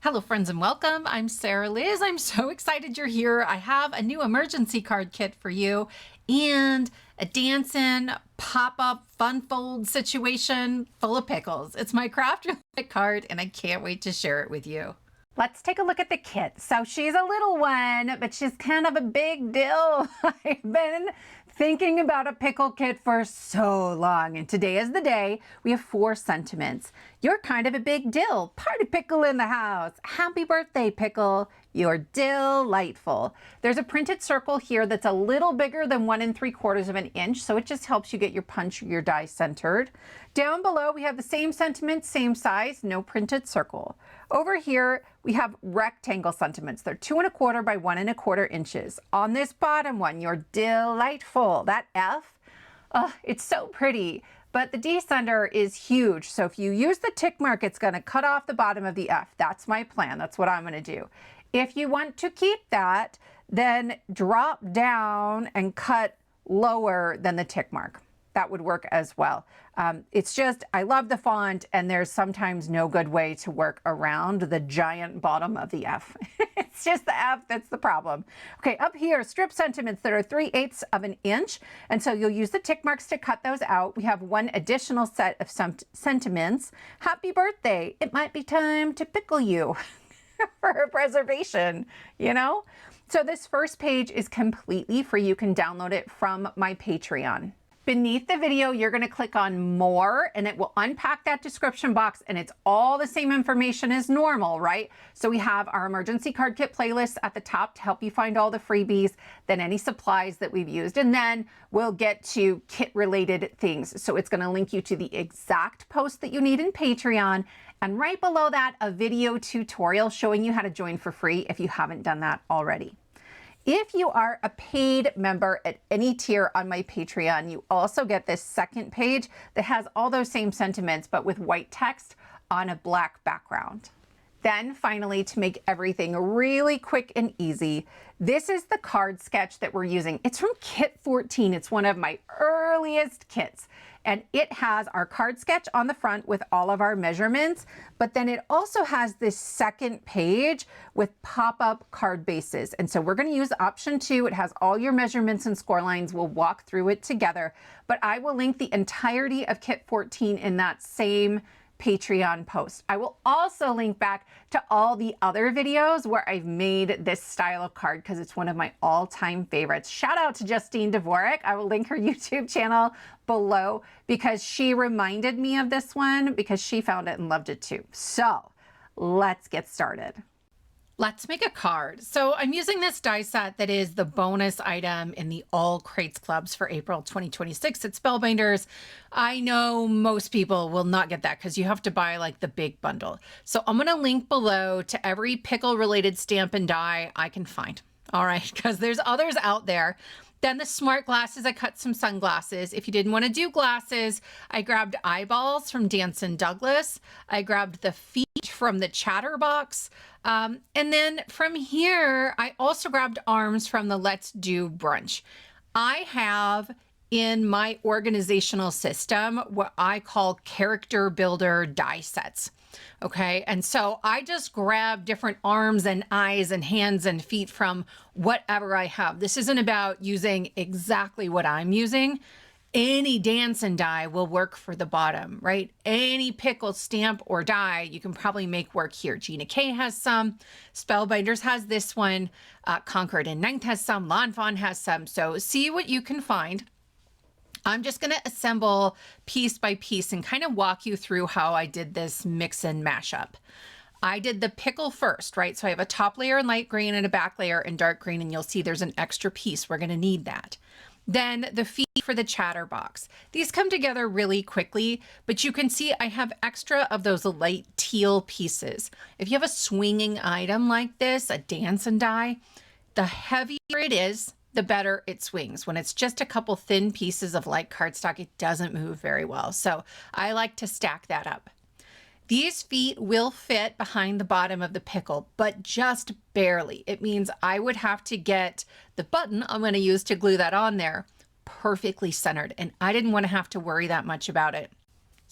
Hello friends and welcome. I'm Sarah Liz. I'm so excited you're here. I have a new emergency card kit for you and a Dancin pop-up fun fold situation full of pickles. It's my craft Roulette card and I can't wait to share it with you. Let's take a look at the kit. So she's a little one, but she's kind of a big deal. I've been thinking about a pickle kit for so long, and today is the day. We have 4 sentiments. You're kind of a big deal. Party pickle in the house. Happy birthday, pickle. You're delightful. There's a printed circle here that's a little bigger than 1 3/4 of an inch, so it just helps you get your punch or your die centered. Down below, we have the same sentiment, same size, no printed circle. Over here, we have rectangle sentiments. They're 2 1/4 by 1 1/4 inches. On this bottom one, you're delightful. That F, it's so pretty, but the descender is huge. So if you use the tick mark, it's gonna cut off the bottom of the F. That's my plan. That's what I'm gonna do. If you want to keep that, then drop down and cut lower than the tick mark. That would work as well. It's just, I love the font, and there's sometimes no good way to work around the giant bottom of the F. It's just the F that's the problem. Okay, up here, strip sentiments that are 3/8 of an inch, and so you'll use the tick marks to cut those out. We have one additional set of sentiments. Happy birthday, it might be time to pickle you for a preservation, you know? So this first page is completely free. You can download it from my Patreon. Beneath the video, you're going to click on more and it will unpack that description box, and it's all the same information as normal, right? So we have our emergency card kit playlist at the top to help you find all the freebies, then any supplies that we've used, and then we'll get to kit related things. So it's going to link you to the exact post that you need in Patreon, and right below that, a video tutorial showing you how to join for free if you haven't done that already. If you are a paid member at any tier on my Patreon, you also get this second page that has all those same sentiments, but with white text on a black background. Then finally, to make everything really quick and easy, this is the card sketch that we're using. It's from Kit 14. It's one of my earliest kits. And it has our card sketch on the front with all of our measurements, but then it also has this second page with pop-up card bases. And so we're gonna use option 2. It has all your measurements and score lines. We'll walk through it together, but I will link the entirety of Kit 14 in that same Patreon post. I will also link back to all the other videos where I've made this style of card because it's one of my all-time favorites. Shout out to Justine Dvorak. I will link her YouTube channel below because she reminded me of this one because she found it and loved it too. So let's get started. Let's make a card. So I'm using this die set that is the bonus item in the All Crates Clubs for April 2026 at Spellbinders. I know most people will not get that because you have to buy like the big bundle. So I'm going to link below to every pickle related stamp and die I can find. All right, because there's others out there. Then the smart glasses, I cut some sunglasses. If you didn't want to do glasses, I grabbed eyeballs from Dancin Douglas. I grabbed the feet from the Chatterbox. And then from here, I also grabbed arms from the Let's Do Brunch. I have in my organizational system what I call character builder die sets. Okay, and so I just grab different arms and eyes and hands and feet from whatever I have. This isn't about using exactly what I'm using. Any Dancin die will work for the bottom, right? Any pickle stamp or die, you can probably make work here. Gina K has some, Spellbinders has this one, Concord and Ninth has some, Lon Fawn has some. So see what you can find. I'm just going to assemble piece by piece and kind of walk you through how I did this mix and mashup. I did the pickle first, right? So I have a top layer in light green and a back layer in dark green, and you'll see there's an extra piece. We're going to need that. Then the feet for the Chatterbox. These come together really quickly, but you can see I have extra of those light teal pieces. If you have a swinging item like this, a Dancin die, the heavier it is, the better it swings. When it's just a couple thin pieces of light cardstock, it doesn't move very well. So I like to stack that up. These feet will fit behind the bottom of the pickle, but just barely. It means I would have to get the button I'm going to use to glue that on there perfectly centered, and I didn't want to have to worry that much about it.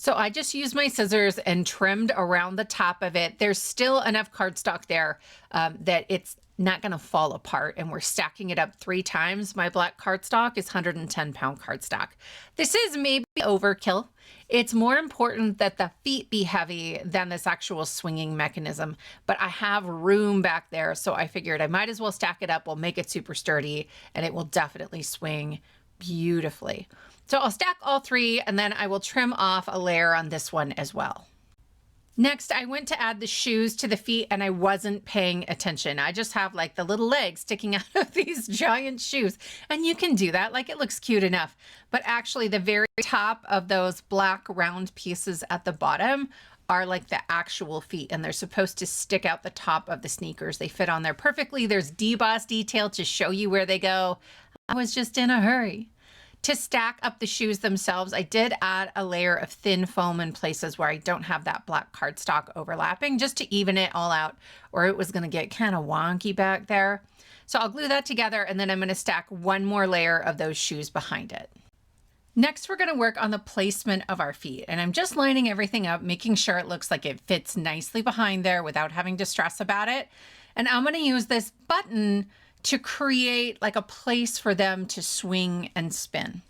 So I just used my scissors and trimmed around the top of it. There's still enough cardstock there that it's not going to fall apart, and we're stacking it up 3 times. My black cardstock is 110-pound cardstock. This is maybe overkill. It's more important that the feet be heavy than this actual swinging mechanism, but I have room back there, so I figured I might as well stack it up. We'll make it super sturdy, and it will definitely swing beautifully. So I'll stack all 3, and then I will trim off a layer on this one as well. Next, I went to add the shoes to the feet, and I wasn't paying attention. I just have like the little legs sticking out of these giant shoes, and you can do that. Like, it looks cute enough, but actually the very top of those black round pieces at the bottom are like the actual feet, and they're supposed to stick out the top of the sneakers. They fit on there perfectly. There's deboss detail to show you where they go. I was just in a hurry. To stack up the shoes themselves, I did add a layer of thin foam in places where I don't have that black cardstock overlapping, just to even it all out, or it was going to get kind of wonky back there. So I'll glue that together, and then I'm going to stack one more layer of those shoes behind it. Next, we're going to work on the placement of our feet, and I'm just lining everything up, making sure it looks like it fits nicely behind there without having to stress about it. And I'm going to use this button to create like a place for them to swing and spin.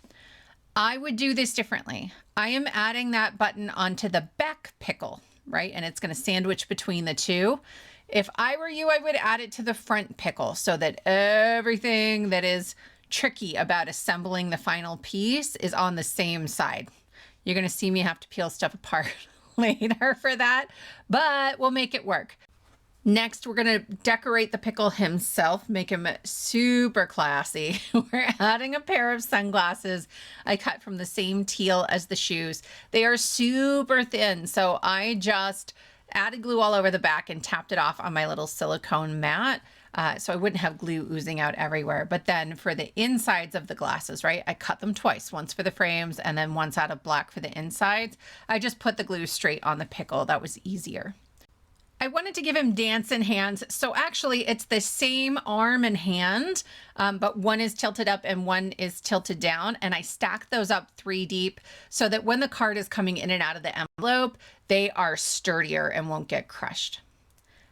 I would do this differently. I am adding that button onto the back pickle, right? And it's going to sandwich between the two. If I were you, I would add it to the front pickle so that everything that is tricky about assembling the final piece is on the same side. You're going to see me have to peel stuff apart later for that, but we'll make it work. Next, we're going to decorate the pickle himself, make him super classy. We're adding a pair of sunglasses I cut from the same teal as the shoes. They are super thin, so I just added glue all over the back and tapped it off on my little silicone mat, so I wouldn't have glue oozing out everywhere. But then for the insides of the glasses, right, I cut them twice, once for the frames and then once out of black for the insides. I just put the glue straight on the pickle. That was easier. I wanted to give him Dancin hands, so actually it's the same arm and hand, but one is tilted up and one is tilted down, and I stacked those up 3 deep so that when the card is coming in and out of the envelope, they are sturdier and won't get crushed.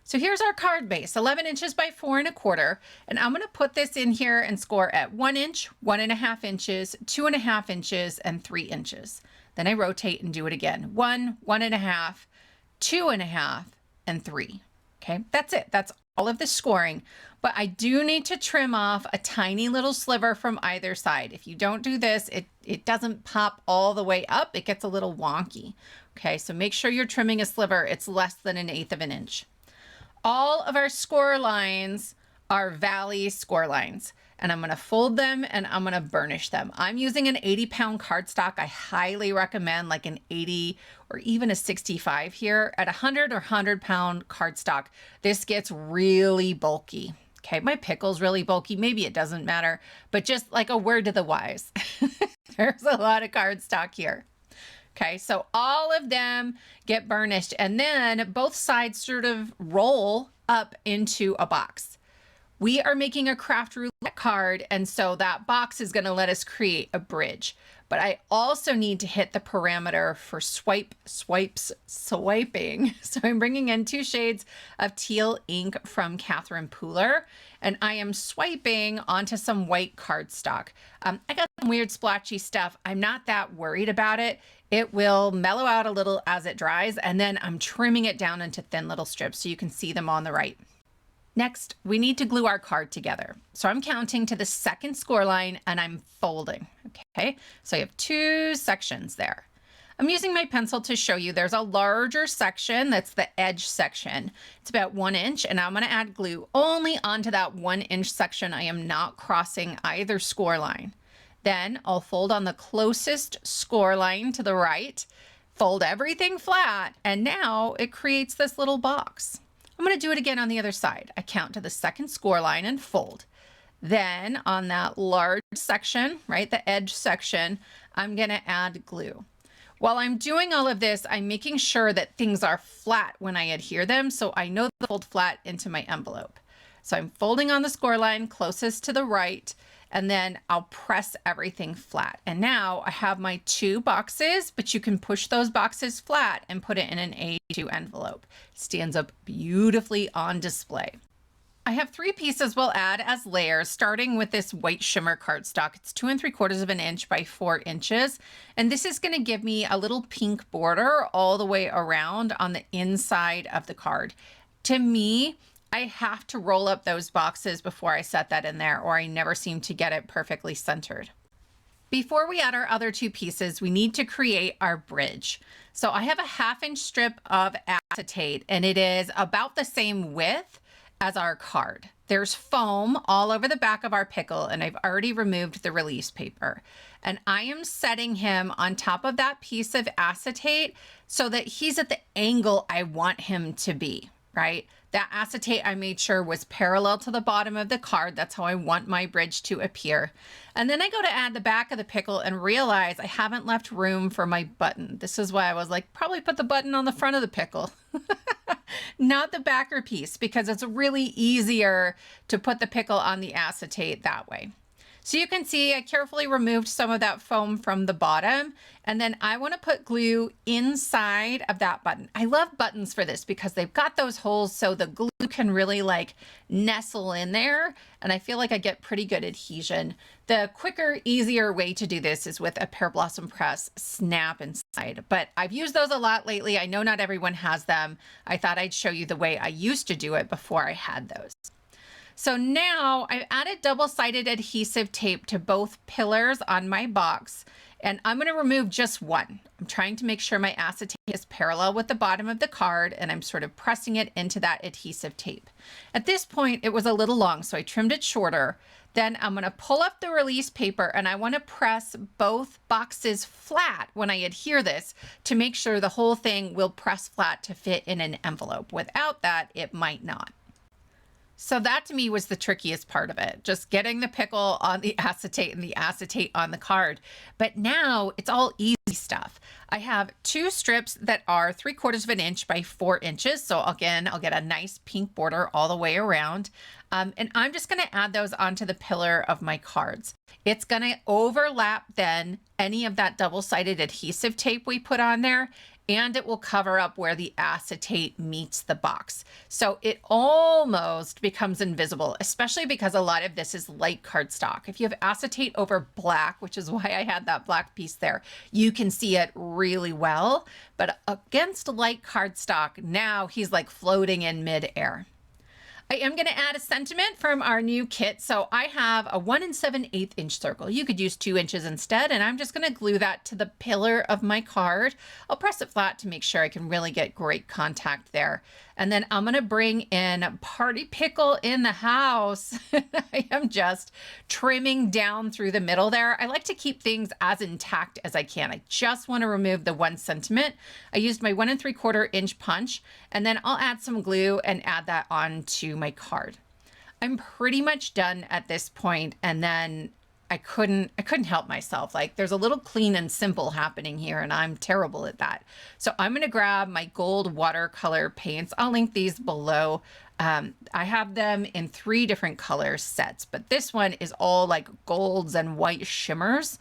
So here's our card base, 11 inches by 4 1/4, and I'm going to put this in here and score at 1 inch, 1 1/2 inches, 2 1/2 inches, and 3 inches. Then I rotate and do it again. 1, 1 1/2, 2 1/2, and 3. Okay, that's it. That's all of the scoring. But I do need to trim off a tiny little sliver from either side. If you don't do this, it doesn't pop all the way up. It gets a little wonky. Okay, so make sure you're trimming a sliver. It's less than 1/8 of an inch. All of our score lines are valley score lines, and I'm going to fold them and I'm going to burnish them. I'm using an 80-pound cardstock. I highly recommend like an 80 or even a 65 here. At 100 or 100-pound cardstock, this gets really bulky. Okay, my pickle's really bulky. Maybe it doesn't matter, but just like a word to the wise. There's a lot of cardstock here. Okay, so all of them get burnished, and then both sides sort of roll up into a box. We are making a craft roulette card, and so that box is going to let us create a bridge. But I also need to hit the parameter for swiping. So I'm bringing in 2 shades of teal ink from Catherine Pooler, and I am swiping onto some white cardstock. I got some weird splotchy stuff. I'm not that worried about it. It will mellow out a little as it dries, and then I'm trimming it down into thin little strips so you can see them on the right. Next, we need to glue our card together. So I'm counting to the 2nd score line and I'm folding, okay? So I have 2 sections there. I'm using my pencil to show you there's a larger section, that's the edge section. It's about 1 inch, and I'm gonna add glue only onto that 1 inch section. I am not crossing either score line. Then I'll fold on the closest score line to the right, fold everything flat, and now it creates this little box. I'm going to do it again on the other side. I count to the 2nd score line and fold. Then on that large section, right, the edge section, I'm going to add glue. While I'm doing all of this, I'm making sure that things are flat when I adhere them, so I know to fold flat into my envelope. So I'm folding on the score line closest to the right, and then I'll press everything flat. And now I have my 2 boxes, but you can push those boxes flat and put it in an A2 envelope. Stands up beautifully on display. I have 3 pieces we'll add as layers, starting with this white shimmer cardstock. It's 2 3/4 of an inch by 4 inches. And this is going to give me a little pink border all the way around on the inside of the card. To me, I have to roll up those boxes before I set that in there, or I never seem to get it perfectly centered. Before we add our other 2 pieces, we need to create our bridge. So I have a 1/2 inch strip of acetate, and it is about the same width as our card. There's foam all over the back of our pickle, and I've already removed the release paper. And I am setting him on top of that piece of acetate so that he's at the angle I want him to be, right? That acetate I made sure was parallel to the bottom of the card. That's how I want my bridge to appear. And then I go to add the back of the pickle and realize I haven't left room for my button. This is why I was like, probably put the button on the front of the pickle, not the backer piece, because it's really easier to put the pickle on the acetate that way. So you can see I carefully removed some of that foam from the bottom, and then I want to put glue inside of that button. I love buttons for this because they've got those holes so the glue can really like nestle in there, and I feel like I get pretty good adhesion. The quicker, easier way to do this is with a Pear Blossom Press snap inside, but I've used those a lot lately. I know not everyone has them. I thought I'd show you the way I used to do it before I had those. So now I've added double-sided adhesive tape to both pillars on my box, and I'm going to remove just one. I'm trying to make sure my acetate is parallel with the bottom of the card, and I'm sort of pressing it into that adhesive tape. At this point, it was a little long, so I trimmed it shorter. Then I'm going to pull up the release paper, and I want to press both boxes flat when I adhere this to make sure the whole thing will press flat to fit in an envelope. Without that, it might not. So that to me was the trickiest part of it, just getting the pickle on the acetate and the acetate on the card. But now it's all easy stuff. I have 2 strips that are 3/4 of an inch by 4 inches. So again, I'll get a nice pink border all the way around. And I'm just going to add those onto the pillar of my cards. It's going to overlap then any of that double-sided adhesive tape we put on there, and it will cover up where the acetate meets the box. So it almost becomes invisible, especially because a lot of this is light cardstock. If you have acetate over black, which is why I had that black piece there, you can see it really well. But against light cardstock, now he's like floating in midair. I am going to add a sentiment from our new kit. So I have a 1 7/8 inch circle. You could use 2 inches instead, and I'm just going to glue that to the pillar of my card. I'll press it flat to make sure I can really get great contact there. And then I'm going to bring in Party Pickle in the house. I am just trimming down through the middle there. I like to keep things as intact as I can. I just want to remove the 1 sentiment. I used my 1 3/4 inch punch, and then I'll add some glue and add that onto my card. I'm pretty much done at this point, and then I couldn't help myself. Like, there's a little clean and simple happening here, and I'm terrible at that. So I'm going to grab my gold watercolor paints. I'll link these below. I have them in 3 different color sets, but this one is all like golds and white shimmers.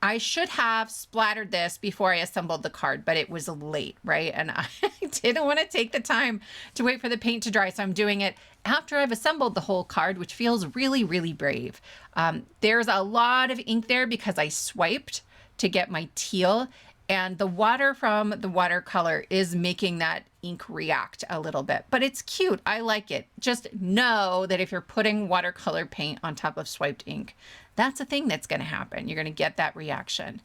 I should have splattered this before I assembled the card, but it was late, right? And I didn't want to take the time to wait for the paint to dry, so I'm doing it after I've assembled the whole card, which feels really, really brave. There's a lot of ink there because I swiped to get my teal, and the water from the watercolor is making that ink react a little bit, but it's cute. I like it. Just know that if you're putting watercolor paint on top of swiped ink, that's a thing that's going to happen. You're going to get that reaction.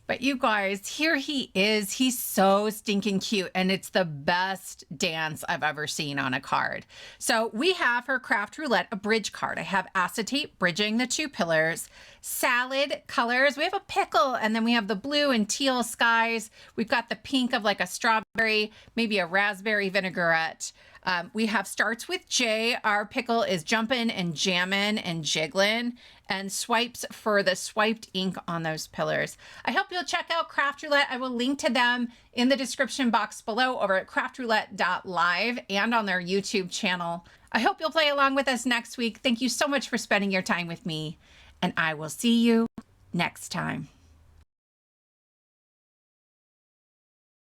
But you guys, here he is. He's so stinking cute, and it's the best dance I've ever seen on a card. So we have her Craft Roulette, a bridge card. I have acetate bridging the 2 pillars, salad colors. We have a pickle, and then we have the blue and teal skies. We've got the pink of like a strawberry, maybe a raspberry vinaigrette. We have starts with J. Our pickle is jumping and jamming and jiggling, and swipes for the swiped ink on those pillars. I hope you'll check out Craft Roulette. I will link to them in the description box below over at craftroulette.live and on their YouTube channel. I hope you'll play along with us next week. Thank you so much for spending your time with me, and I will see you next time.